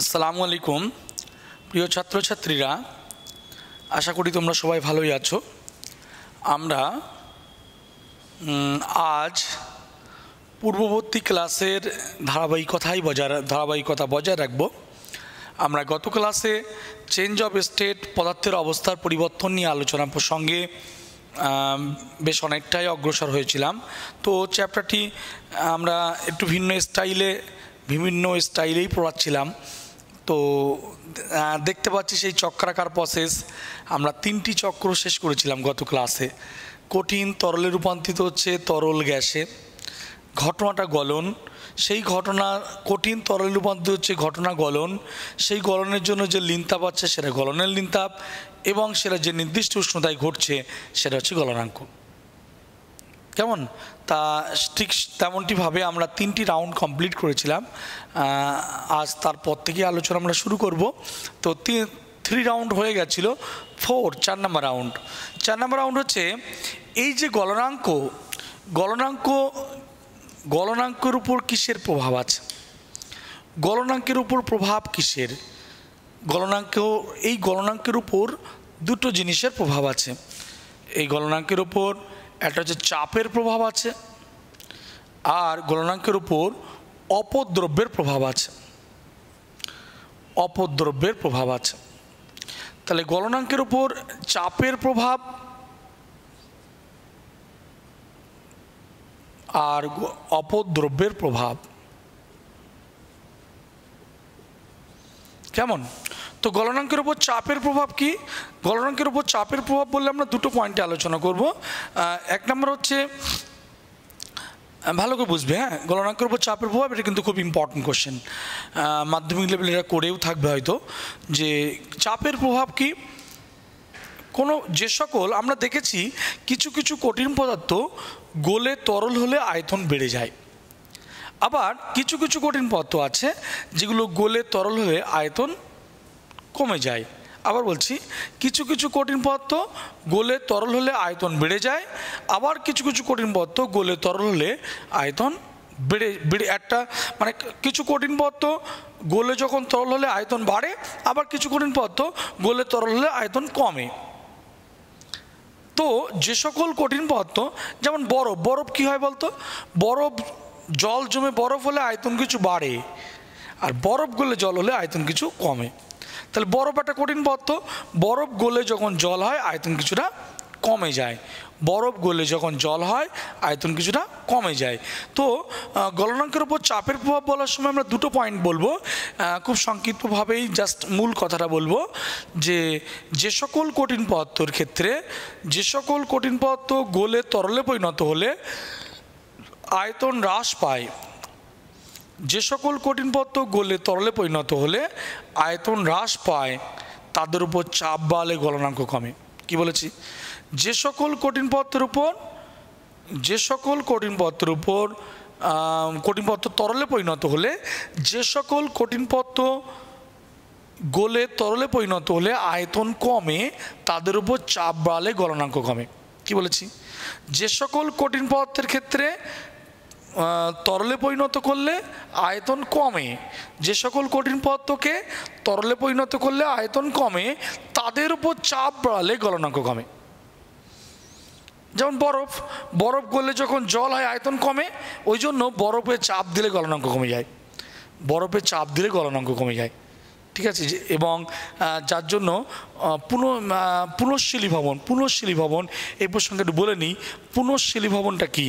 আসসালামু আলাইকুম প্রিয় ছাত্রছাত্রীরা, আশা করি তোমরা সবাই ভালোই আছো। আমরা আজ পূর্ববর্তী ক্লাসের ধারাবাহিকতা বজায় রাখব। আমরা গত ক্লাসে চেঞ্জ অফ স্টেট, পদার্থের অবস্থার পরিবর্তন নিয়ে আলোচনা প্রসঙ্গে বেশ অনেকটাই অগ্রসর হয়েছিলাম। তো চ্যাপ্টারটি আমরা একটু বিভিন্ন স্টাইলেই পড়াচ্ছিলাম। তো দেখতে পাচ্ছি সেই চক্রাকার প্রসেস আমরা 3টি চক্র শেষ করেছিলাম গত ক্লাসে। কঠিন তরলে রূপান্তরিত হচ্ছে তরল গ্যাসে, ঘটনাটা গলন, সেই ঘটনা কঠিন তরলে রূপান্তরিত হচ্ছে ঘটনা গলন, সেই গলনের জন্য যে লিনতাপ আছে সেটা গলনের লিনতাপ, এবং সেটা যে নির্দিষ্ট উষ্ণতায় ঘটছে সেটা হচ্ছে গলনাঙ্ক। কেমন? তা ঠিক তেমনটিভাবে আমরা 3টি রাউন্ড কমপ্লিট করেছিলাম। আজ তারপর থেকে আলোচনা আমরা শুরু করব। তো 3 রাউন্ড হয়ে গেছিলো, 4 নম্বর রাউন্ড। 4 নম্বর রাউন্ড হচ্ছে এই যে গলনাঙ্কের উপর কিসের প্রভাব আছে, গলনাঙ্কের উপর প্রভাব কিসের? এই গলনাঙ্কের উপর দুটো জিনিসের প্রভাব আছে। এই গলনাঙ্কের উপর একটা হচ্ছে চাপের প্রভাব আছে, আর গলনাঙ্কের উপর অপদ্রব্যের প্রভাব আছে। তাহলে গলনাঙ্কের উপর চাপের প্রভাব আর অপদ্রব্যের প্রভাব কেমন? তো গলনাঙ্কের উপর চাপের প্রভাব কি? গলনাঙ্কের উপর চাপের প্রভাব বললে আমরা দুটো পয়েন্টে আলোচনা করব। 1 নম্বর হচ্ছে, ভালো করে বুঝবে, গলনাঙ্কের উপর চাপের প্রভাব, এটা কিন্তু খুব ইম্পর্টেন্ট কোশ্চেন, মাধ্যমিক লেভেলে এটা করেও থাকবে হয়তো, যে চাপের প্রভাব কি। যে সকল আমরা দেখেছি কিছু কিছু কঠিন পদার্থ গলে তরল হলে আয়তন বেড়ে যায়, আবার কিছু কিছু কঠিন পদার্থ আছে যেগুলো গলে তরল হলে আয়তন কমে যায়। আবার বলছি, কিছু কিছু কঠিন পদার্থ গলে তরল হলে আয়তন বেড়ে যায়, আবার কিছু কিছু কঠিন পদার্থ গলে তরল হলে আয়তন কিছু কঠিন পদার্থ গলে যখন তরল হলে আয়তন বাড়ে, আবার কিছু কঠিন পদার্থ গলে তরল হলে আয়তন কমে। তো যে সকল কঠিন পদার্থ, যেমন বরফ কি হয় বলতো? জল জমে বরফ হলে আয়তন কিছু বাড়ে, আর বরফ গলে জল হলে আয়তন কিছু কমে। তাহলে বরফ একটা কঠিন পদার্থ, বরফ গলে যখন জল হয় আয়তন কিছুটা কমে যায়, তো গলনাঙ্কের উপর চাপের প্রভাব বলার সময় আমরা দুটো পয়েন্ট বলবো, খুব সংক্ষিপ্তভাবেই জাস্ট মূল কথাটা বলবো, যে সকল কঠিন পদার্থের ক্ষেত্রে যে সকল কঠিন পদার্থ গলে তরলে পরিণত হলে আয়তন হ্রাস পায়, যে সকল কঠিন পদার্থ গলে তরলে পরিণত হলে আয়তন হ্রাস পায়, তাদের উপর চাপ বাড়লে গলনাঙ্ক কমে। কি বলেছি? যে সকল কঠিন পদার্থ তরলে পরিণত হলে, যে সকল কঠিন পদার্থ গলে তরলে পরিণত হলে আয়তন কমে, তাদের উপর চাপ বাড়লে গলনাঙ্ক কমে। কি বলেছি? যে সকল কঠিন পদার্থের ক্ষেত্রে তরলে পরিণত করলে আয়তন কমে, যে সকল কঠিন পদার্থকে তরলে পরিণত করলে আয়তন কমে, তাদের উপর চাপ বাড়ালে গলনাঙ্ক কমে। যেমন বরফ গলে যখন জল হয় আয়তন কমে, ওই জন্য বরফে চাপ দিলে গলনাঙ্ক কমে যায়। ঠিক আছে? এবং যার জন্য পুনঃশীলী ভবন এই প্রসঙ্গে একটু বলে নিই। পুনঃশীলী ভবনটা কি?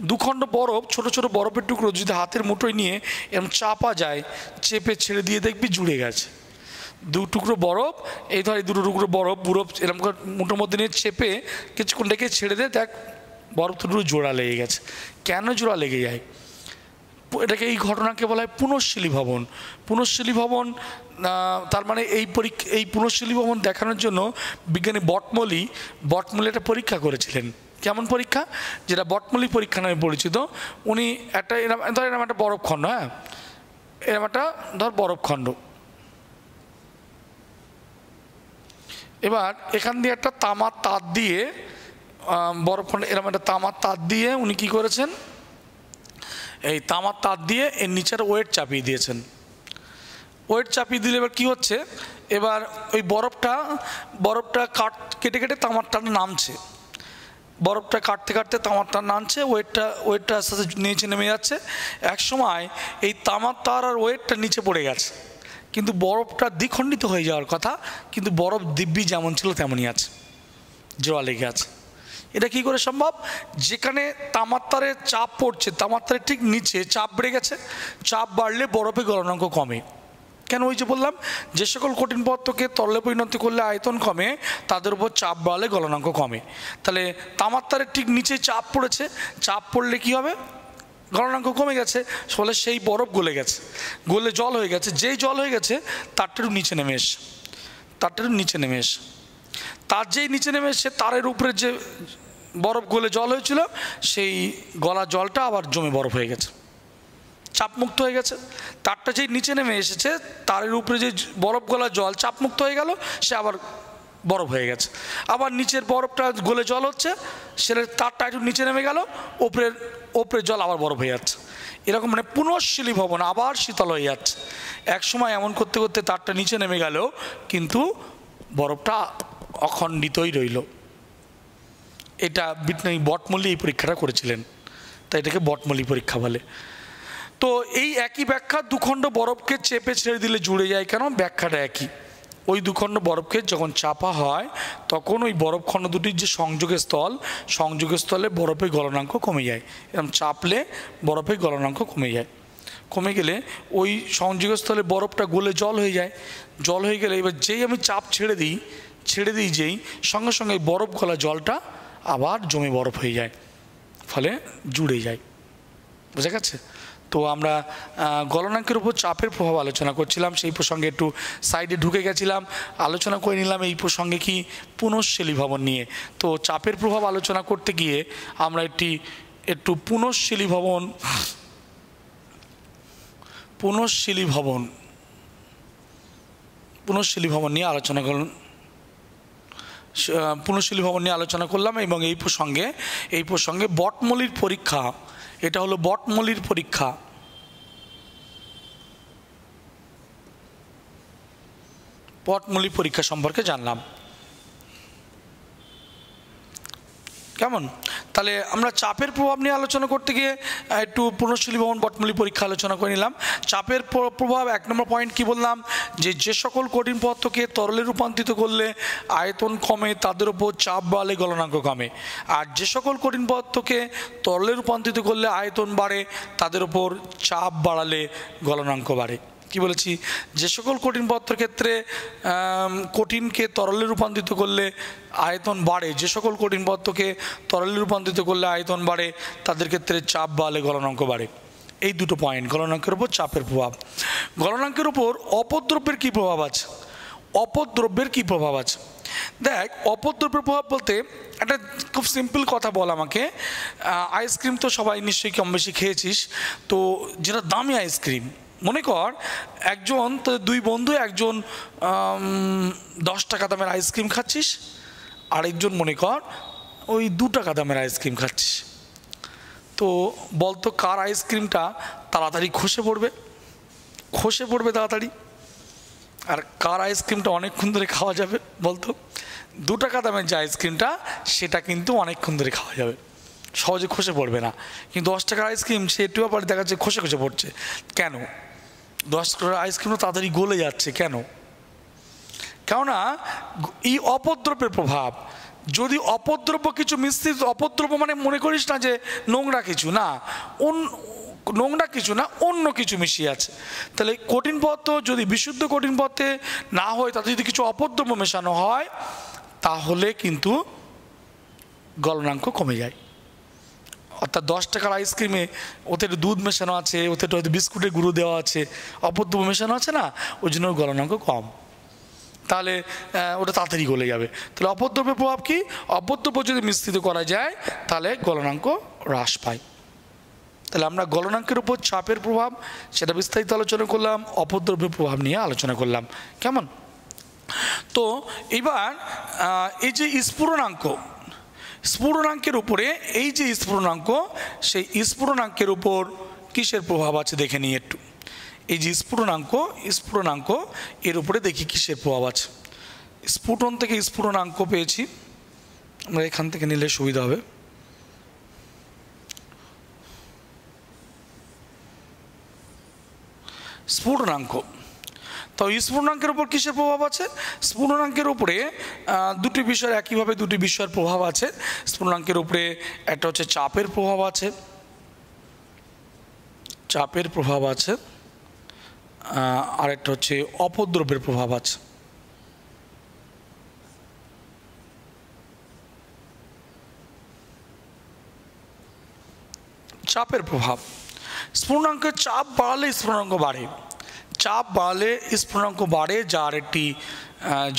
দুখণ্ড বরফ, ছোট ছোট বরফের টুকরো যদি হাতের মুঠোয় নিয়ে এরকম চাপা যায়, চেপে ছেড়ে দিয়ে দেখবি জুড়ে গেছে। দুটো টুকরো বরফ এরকম মুঠোর মধ্যে নিয়ে চেপে কিছুক্ষণ রেখে ছেড়ে দিয়ে দেখ, বরফ টুকরো জোড়া লেগে গেছে। কেন জোড়া লেগে যায়? এই ঘটনাকে বলা হয় পুনঃশীলী ভবন। তার মানে এই পুনঃশীলী ভবন দেখানোর জন্য বিজ্ঞানী বটমলি একটা পরীক্ষা করেছিলেন। কেমন পরীক্ষা? যেটা বটমলি পরীক্ষা নামে পরিচিত। উনি এরকম একটা বরফখণ্ড, এরকম একটা বরফখণ্ড, এবার এখান দিয়ে একটা তামার তার দিয়ে বরফখণ্ড এরকম একটা তামার তার দিয়ে উনি কি করেছেন, এই তামার তার দিয়ে এর নিচের ওয়েট চাপিয়ে দিয়েছেন। ওয়েট চাপিয়ে দিলে এবার কী হচ্ছে, এবার ওই বরফটা কেটে কেটে তামারটা নামছে, বরফটা কাটতে কাটতে তামারটা নামছে, ওয়েটটা আস্তে আস্তে নিচে নেমে যাচ্ছে। এক সময় এই তামার তার আর ওয়েটটা নিচে পড়ে গেছে, কিন্তু বরফটা দ্বিখণ্ডিত হয়ে যাওয়ার কথা, কিন্তু বরফ দিব্যি যেমন ছিল তেমনই আছে, জোড়া লেগে আছে। এটা কি করে সম্ভব? যেখানে তামার তারের চাপ পড়ছে, তামার তারের ঠিক নিচে চাপ বেড়ে গেছে, চাপ বাড়লে বরফে গলনাঙ্ক কমে। কেন? ওই যে বললাম, যে সকল কঠিন পদার্থকে তরলে পরিণত করলে আয়তন কমে, তাদের উপর চাপ বাড়লে গলনাঙ্ক কমে। তাহলে তামার তারের ঠিক নিচে চাপ পড়েছে, চাপ পড়লে কি হবে? গলনাঙ্ক কমে গেছে, ফলে সেই বরফ গলে গেছে, গলে জল হয়ে গেছে। যেই জল হয়ে গেছে তারটা একটু নিচে নেমে এসে, তার যেই নিচে নেমে এসে তারের উপরে যে বরফ গলে জল হয়েছিল, সেই গলা জলটা আবার জমে বরফ হয়ে গেছে, চাপমুক্ত হয়ে গেছে। তারটা যেই নিচে নেমে এসেছে, তারের উপরে যে বরফ গলা জল চাপমুক্ত হয়ে গেল, সে আবার বরফ হয়ে গেছে। আবার নিচের বরফটা গলে জল হচ্ছে, সেটা তারটা একটু নিচে নেমে গেল, ওপরের জল আবার বরফ হয়ে যাচ্ছে। এরকম মানে পুনঃশীলী ভবন, আবার শীতল হয়ে যাচ্ছে। এক সময় এমন করতে করতে তারটা নিচে নেমে গেল, কিন্তু বরফটা অখণ্ডিতই রইল। এটা বিজ্ঞানী বটমূল্য এই পরীক্ষাটা করেছিলেন, তাই এটাকে বটমূল্য পরীক্ষা বলে। তো এই একই ব্যাখ্যা, দুখণ্ড বরফকে চেপে ছেড়ে দিলে জুড়ে যায় কেন? ব্যাখ্যাটা একই। ওই দুখণ্ড বরফকে যখন চাপা হয়, তখন ওই বরফখণ্ড দুটির যে সংযোগের স্থলে বরফের গলনাঙ্ক কমে যায়। এরকম চাপলে বরফের গলনাঙ্ক কমে যায়, কমে গেলে ওই সংযোগের স্থলে বরফটা গলে জল হয়ে যায়। জল হয়ে গেলে এবার যেই আমি চাপ ছেড়ে দিই যেই, সঙ্গে সঙ্গে বরফ গলা জলটা আবার জমে বরফ হয়ে যায়, ফলে জুড়ে যায়। বোঝা গেছে? তো আমরা গলনাঙ্কের উপর চাপের প্রভাব আলোচনা করছিলাম, সেই প্রসঙ্গে একটু সাইডে ঢুকে গেছিলাম, আলোচনা করে নিলাম এই প্রসঙ্গে কি পুনঃশীলী ভবন নিয়ে। তো চাপের প্রভাব আলোচনা করতে গিয়ে আমরা একটু পুনঃশীলী ভবন নিয়ে আলোচনা করলাম। এবং এই প্রসঙ্গে বটমূল্যের পরীক্ষা, এটা হলো বটমূল্যের পরীক্ষা। বটমূল্যের পরীক্ষা সম্পর্কে জানলাম, কেমন? তাহলে আমরা চাপের প্রভাব নিয়ে আলোচনা করতে গিয়ে একটু পুনঃশীলী ভবন বটমূল্য পরীক্ষা আলোচনা করে নিলাম। চাপের প্রভাব 1 নম্বর পয়েন্ট কি বললাম? যে সকল কঠিন পদার্থকে তরলে রূপান্তরিত করলে আয়তন কমে, তাদের উপর চাপ বাড়লে গলনাঙ্ক কমে। আর যে সকল কঠিন পদার্থকে তরলে রূপান্তরিত করলে আয়তন বাড়ে, তাদের উপর চাপ বাড়ালে গলনাঙ্ক বাড়ে। কি বলেছি? যে সকল কঠিন পদার্থের ক্ষেত্রে কঠিনকে তরলে রূপান্তরিত করলে আয়তন বাড়ে, যে সকল কঠিন পদার্থকে তরলে রূপান্তরিত করলে আয়তন বাড়ে, তাদের ক্ষেত্রে চাপ বাড়লে গলনাঙ্ক বাড়ে। এই দুটো পয়েন্ট, গলনাঙ্কের উপর চাপের প্রভাব। গলনাঙ্কের উপর অপদ্রব্যের কী প্রভাব আছে? দেখ, অপদ্রব্যের প্রভাব বলতে একটা খুব সিম্পল কথা বল আমাকে। আইসক্রিম তো সবাই নিশ্চয়ই কম বেশি খেয়েছিস, তো যেটা দামি আইসক্রিম, মনে কর একজন তো দুই বন্ধু, একজন 10 টাকা দামের আইসক্রিম খাচ্ছিস, আরেকজন মনে কর ওই 2 টাকা দামের আইসক্রিম খাচ্ছিস। তো বলতো কার আইসক্রিমটা তাড়াতাড়ি খসে পড়বে তাড়াতাড়ি, আর কার আইসক্রিমটা অনেকক্ষণ ধরে খাওয়া যাবে? বলতো 2 টাকা দামের যে আইসক্রিমটা, সেটা কিন্তু অনেকক্ষণ ধরে খাওয়া যাবে, সহজে খসে পড়বে না। কিন্তু 10 টাকার আইসক্রিম সে একটু ব্যাপারে দেখা যাচ্ছে খসে পড়ছে। কেন? 10 টাকার আইসক্রিমও তাড়াতাড়ি গলে যাচ্ছে কেন? কেননা এই অপদ্রব্যের প্রভাব। যদি অপদ্রব্য কিছু মিশ্রিত, অপদ্রব্য মানে মনে করিস না যে নোংরা কিছু না, অন্য কিছু মিশিয়ে আছে। তাহলে কঠিন পদার্থ যদি বিশুদ্ধ কঠিন পদার্থে না হয়, তাতে যদি কিছু অপদ্রব্য মেশানো হয়, তাহলে কিন্তু গলনাঙ্ক কমে যায়। অর্থাৎ 10 টাকার আইসক্রিমে ওতে একটু দুধ মেশানো আছে, ওতে হয়তো বিস্কুটের গুঁড়ো দেওয়া আছে, অপদ্রব্য মেশানো আছে না, ওই জন্য গলনাঙ্ক কম, তাহলে ওটা তাড়াতাড়ি গলে যাবে। তাহলে অপদ্রব্যের প্রভাব কি? অপদ্রব্য যদি মিশ্রিত করা যায়, তাহলে গলনাঙ্ক হ্রাস পায়। তাহলে আমরা গলনাঙ্কের উপর চাপের প্রভাব সেটা বিস্তারিত আলোচনা করলাম, অপদ্রব্যের প্রভাব নিয়ে আলোচনা করলাম, কেমন? তো এবার এই যে স্ফুরণাঙ্কের উপরে, এই যে স্ফুরণাঙ্ক, সেই স্ফুরণাঙ্কের উপর কিসের প্রভাব আছে দেখে নিই একটু। এই যে স্ফুটনাঙ্ক এর উপরে দেখি কিসের প্রভাব আছে। স্ফুটন থেকে স্ফুটনাঙ্ক পেয়েছি, আমরা এখান থেকে নিলে সুবিধা হবে। স্ফুটনাঙ্ক, তো স্ফুটনাঙ্কের উপর কিসের প্রভাব আছে? স্ফুটনাঙ্কের উপরে দুটি বিষয়ের একইভাবে দুটি বিষয়ের প্রভাব আছে। স্ফুটনাঙ্কের উপরে একটা হচ্ছে চাপের প্রভাব আছে, আর একটা হচ্ছে অপদ্রব্যের প্রভাব আছে। চাপের প্রভাব, স্ফুটনাঙ্কের চাপ বাড়ালে স্ফুটনাঙ্ক বাড়ে, যার একটি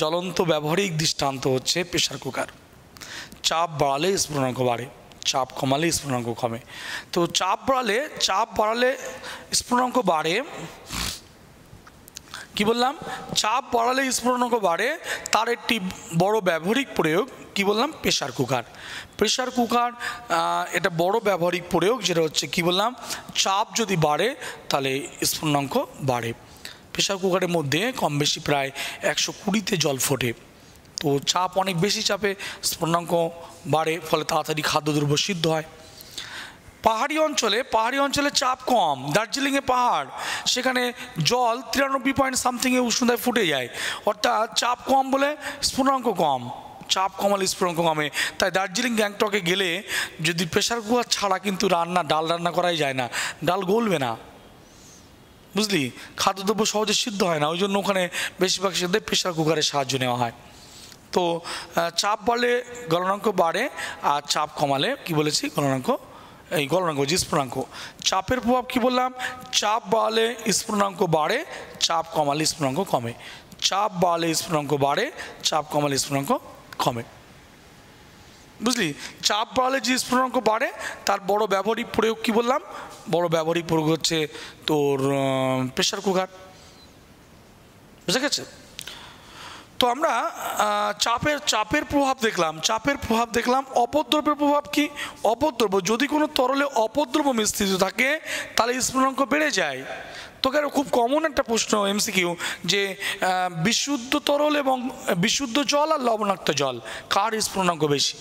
জ্বলন্ত ব্যবহারিক দৃষ্টান্ত হচ্ছে প্রেসার কুকার। চাপ বাড়ালে স্ফুটনাঙ্ক বাড়ে, চাপ কমালে স্ফুটনাঙ্ক কমে। তো চাপ বাড়ালে স্ফুটনাঙ্ক বাড়ে, কি বললাম? চাপ বাড়ালে স্ফুটনাঙ্ক বাড়ে, তার একটি বড় ব্যবহারিক প্রয়োগ কি বললাম? প্রেসার কুকার এটা বড় ব্যবহারিক প্রয়োগ, যেটা হচ্ছে কি বললাম? চাপ যদি বাড়ে তাহলে স্ফুটনাঙ্ক বাড়ে। প্রেসার কুকারের মধ্যে কম বেশি প্রায় 120তে জল ফোটে, তো চাপ অনেক বেশি চাপে স্ফুটনাঙ্ক বাড়ে, ফলে তাড়াতাড়ি খাদ্যদ্রব্য সিদ্ধ হয়। পাহাড়ি অঞ্চলে চাপ কম, দার্জিলিংয়ে পাহাড়, সেখানে জল 93 উষ্ণতায় ফুটে যায়, অর্থাৎ চাপ কম বলে স্ফুটনাঙ্ক কম, চাপ কমালে স্ফুটনাঙ্ক কমে। তাই দার্জিলিং গ্যাংটকে গেলে যদি প্রেসার কুকার ছাড়া কিন্তু ডাল রান্না করাই যায় না, ডাল গলবে না, বুঝলি? খাদ্যদ্রব্য সহজে সিদ্ধ হয় না, ওই জন্য ওখানে বেশিরভাগ সিদ্ধে প্রেসার কুকারের সাহায্য নেওয়া হয়। তো চাপ বাড়লে গলনাঙ্ক বাড়ে, আর চাপ কমালে কি বলেছি? গলনাঙ্ক যে স্ফুটনাঙ্ক। চাপের প্রভাব কি বললাম? চাপ বাড়লে স্ফুটনাঙ্ক বাড়ে, চাপ কমালে স্ফুটনাঙ্ক কমে। চাপ বাড়লে স্ফুটনাঙ্ক বাড়ে, চাপ কমালে স্ফুটনাঙ্ক কমে, বুঝলি? চাপ বাড়লে যে স্ফুটনাঙ্ক বাড়ে তার বড় ব্যবহারিক প্রয়োগ কি বললাম? বড় ব্যবহারিক প্রয়োগ হচ্ছে তোর প্রেসার কুকার, বুঝে গেছে? তো আমরা চাপের প্রভাব দেখলাম। অপদ্রব্যের প্রভাব কি? অপদ্রব্য, যদি কোনো তরলে অপদ্রব্য মিশ্রিত থাকে তাহলে স্ফুটনাঙ্ক বেড়ে যায়। তোকে আরও খুব কমন একটা প্রশ্ন এমসিকিউ, যে বিশুদ্ধ তরল এবং বিশুদ্ধ জল আর লবণাক্ত জল কার স্ফুটনাঙ্ক বেশি?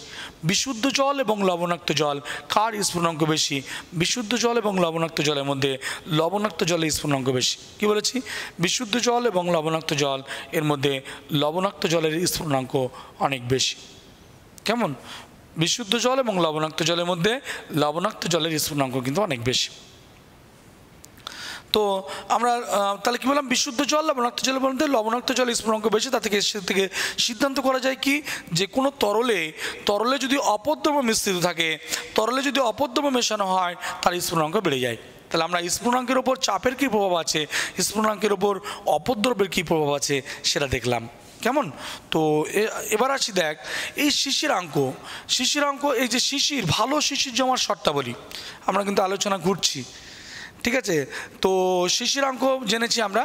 বিশুদ্ধ জল এবং লবণাক্ত জল কার স্ফুটনাঙ্ক বেশি? বিশুদ্ধ জল এবং লবণাক্ত জলের মধ্যে লবণাক্ত জলের স্ফুটনাঙ্ক বেশি। কি বলেছি? বিশুদ্ধ জল এবং লবণাক্ত জল, এর মধ্যে লবণাক্ত জলের স্ফুটনাঙ্ক অনেক বেশি। কেমন? বিশুদ্ধ জল এবং লবণাক্ত জলের মধ্যে লবণাক্ত জলের স্ফুটনাঙ্ক কিন্তু অনেক বেশি। তো আমরা তাহলে কি বললাম? বিশুদ্ধ জল লবণাক্ত জলের মধ্যে লবণাক্ত জলের স্ফুটনাঙ্ক বেশি। তা থেকে সিদ্ধান্ত করা যায় কি, যে কোনো তরলে যদি অপদ্রব্য মিশ্রিত থাকে, তরলে যদি অপদ্রব্য মেশানো হয় তার স্ফুটনাঙ্ক বেড়ে যায়। তাহলে আমরা স্ফুটনাঙ্কের ওপর চাপের কী প্রভাব আছে, স্ফুটনাঙ্কের ওপর অপদ্রব্যের কী প্রভাব আছে সেটা দেখলাম। কেমন? তো এবার আসি, দেখ এই শিশিরাঙ্ক, এই যে ভালো শিশির জমার শর্তাবলী আমরা কিন্তু আলোচনা করছি, ঠিক আছে? তো শিশিরাঙ্ক জেনেছি আমরা।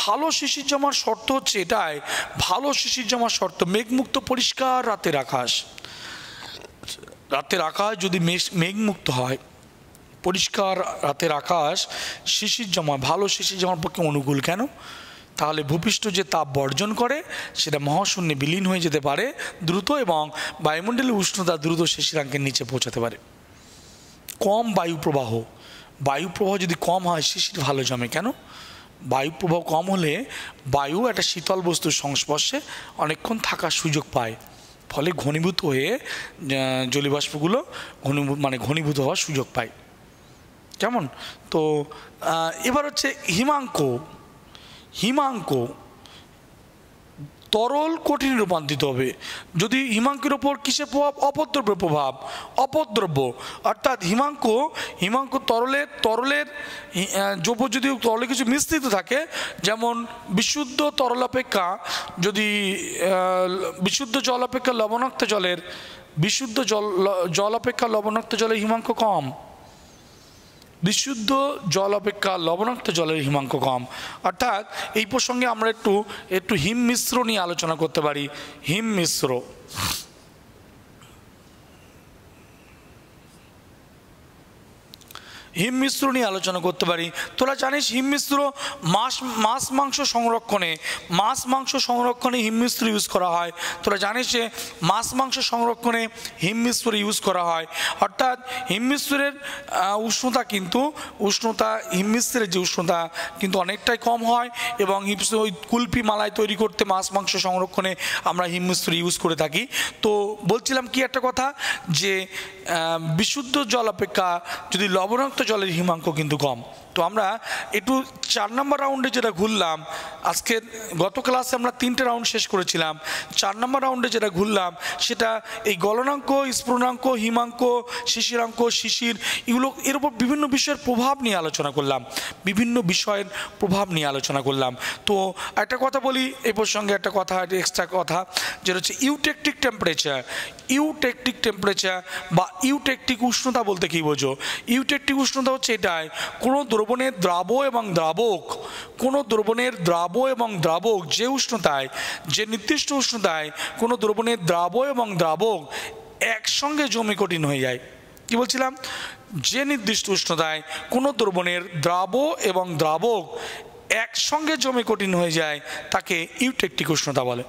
ভালো শিশির জমার শর্ত হচ্ছে এটাই, ভালো শিশির জমার শর্ত মেঘমুক্ত পরিষ্কার রাতের আকাশ যদি মেঘমুক্ত হয়, পরিষ্কার রাতের আকাশ ভালো শিশির জমার পক্ষে অনুকূল। কেন? তাহলে ভূপৃষ্ঠ যে তাপ বর্জন করে সেটা মহাশূন্যে বিলীন হয়ে যেতে পারে দ্রুত, এবং বায়ুমণ্ডলের উষ্ণতা দ্রুত শিশিরাঙ্কের নিচে পৌঁছাতে পারে। কম বায়ুপ্রবাহ যদি কম হয় শিশির ভালো জমে। কেন? বায়ুপ্রবাহ কম হলে বায়ু একটা শীতল বস্তুর সংস্পর্শে অনেকক্ষণ থাকার সুযোগ পায়, ফলে ঘনীভূত হয়ে জলীয়বাষ্পগুলো ঘনীভূত হওয়ার সুযোগ পায়। কেমন? তো এবার হচ্ছে হিমাঙ্ক তরল কঠিন রূপান্তরিত হবে যদি হিমাঙ্কের ওপর কিসের প্রভাব? অপদ্রব্যের প্রভাব। অর্থাৎ হিমাঙ্ক তরলের যদি তরলে কিছু মিশ্রিত থাকে, যেমন বিশুদ্ধ তরল অপেক্ষা যদি বিশুদ্ধ জল অপেক্ষা লবণাক্ত জলের হিমাঙ্ক কম, বিশুদ্ধ জল অপেক্ষা লবণাক্ত জলের হিমাঙ্ক কম। অর্থাৎ এই প্রসঙ্গে আমরা একটু হিম মিশ্র নিয়ে আলোচনা করতে পারি। হিম হিমমিশ্র নিয়ে আলোচনা করতে পারি। তোরা জানিস হিমমিশ্র মাছ মাংস সংরক্ষণে হিমমিশ্র ইউজ করা হয়। তোরা জানিস যে মাছ মাংস সংরক্ষণে হিমমিশ্র ইউজ করা হয়। অর্থাৎ হিমমিশ্রের হিমমিশ্রের যে উষ্ণতা কিন্তু অনেকটাই কম হয়, এবং ওই কুলপি মালাই তৈরি করতে মাছ মাংস সংরক্ষণে আমরা হিমমিশ্র ইউজ করে থাকি। তো বলছিলাম কি একটা কথা, যে বিশুদ্ধ জল অপেক্ষা যদি লবণাক্ত জলের হিমাঙ্ক কিন্তু কম। তো আমরা একটু 4 নম্বর রাউন্ডে যেটা ঘুরলাম, আজকে গত ক্লাসে আমরা 3টে রাউন্ড শেষ করেছিলাম। 4 নম্বর রাউন্ডে যেটা ঘুরলাম সেটা এই গলনাঙ্ক, স্ফুরণাঙ্ক, হিমাঙ্ক, শিশিরাঙ্ক, এর উপর বিভিন্ন বিষয়ের প্রভাব নিয়ে আলোচনা করলাম। তো একটা কথা বলি এই প্রসঙ্গে, একটা কথা এক্সট্রা কথা, যেটা হচ্ছে ইউটেকটিক টেম্পারেচার বা ইউটেকটিক উষ্ণতা বলতে কী বোঝো? ইউটেকটিক উষ্ণতা হচ্ছে এটাই, কোনো দ্রবণের দ্রাব এবং দ্রাবক যে নির্দিষ্ট উষ্ণতায় কোনো দ্রবণের দ্রাব এবং দ্রাবক একসঙ্গে জমে কঠিন হয়ে যায়। কি বলছিলাম? যে নির্দিষ্ট উষ্ণতায় কোনো দ্রবণের দ্রাব এবং দ্রাবক একসঙ্গে জমে কঠিন হয়ে যায় তাকে ইউটেকটিক উষ্ণতা বলে।